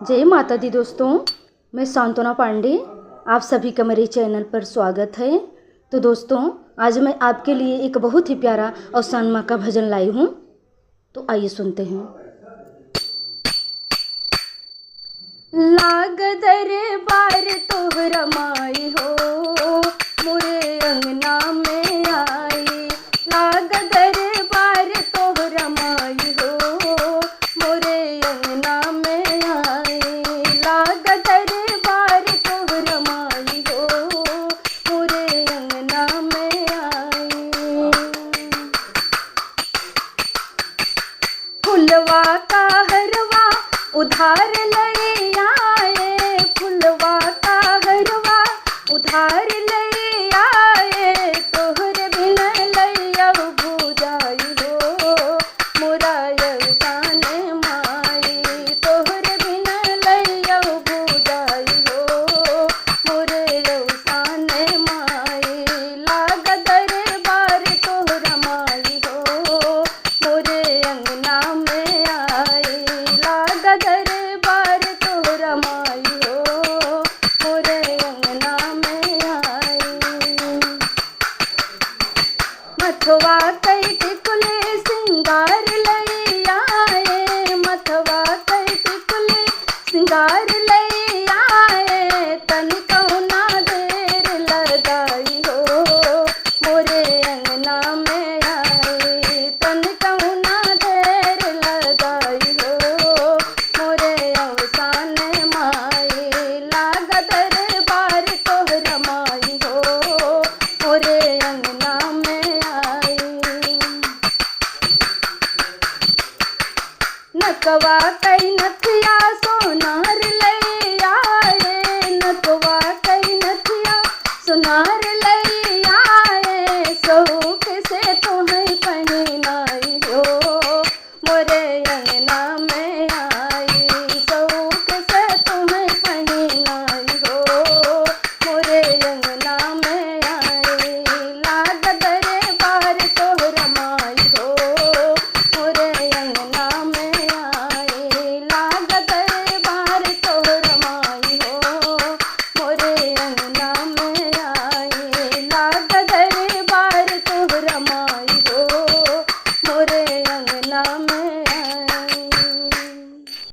जय माता दी दोस्तों, मैं सांत्वना पांडे, आप सभी का मेरे चैनल पर स्वागत है। तो दोस्तों, आज मैं आपके लिए एक बहुत ही प्यारा अवसान माँ का भजन लाई हूँ। तो आइए सुनते हैं। लाग दरबार तोहरा माई हो, मोरे अंगना में आई। लाग दरबार तोहरा माई हो, मोरे अंगना में आई। लाग दरबार तोहरा माई हो, मोरे अंगना में आई। फुलवा का हरवा उधार ले आए, फुलवा का हरवा उधार ले आए। तोहरे बिन लैया बुझाई हो, मोरा अवसान माई। तोहरे बिन लैया बुझाई हो, मोरे अवसान माई। लाग दरबार तोहरा माई हो, मोरे अंगना में आई। लाग दरबार तोहरा माई हो, मोरे अंगना में आई। मथवा कई टिकुले सिंगार लई आए, मथवा कई टिकुले सिंगार